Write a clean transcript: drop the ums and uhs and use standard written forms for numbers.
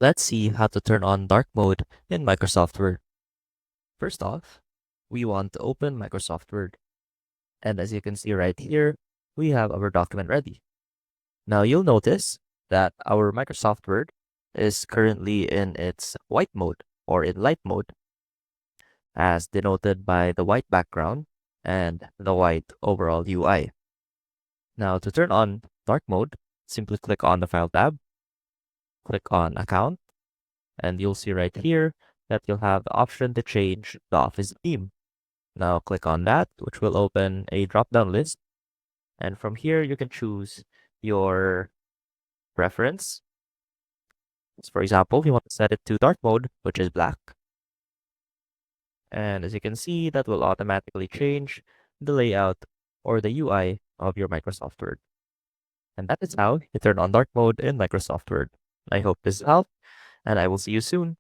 Let's see how to turn on dark mode in Microsoft Word. First off, we want to open Microsoft Word. And as you can see right here, we have our document ready. Now you'll notice that our Microsoft Word is currently in its white mode or in light mode, as denoted by the white background and the white overall UI. Now to turn on dark mode, simply click on the File tab, click on Account, and you'll see right here that you'll have the option to change the Office theme. Now click on that, which will open a drop-down list. And from here, you can choose your preference. So for example, we want to set it to dark mode, which is black. And as you can see, that will automatically change the layout or the UI of your Microsoft Word. And that is how you turn on dark mode in Microsoft Word. I hope this helped, and I will see you soon.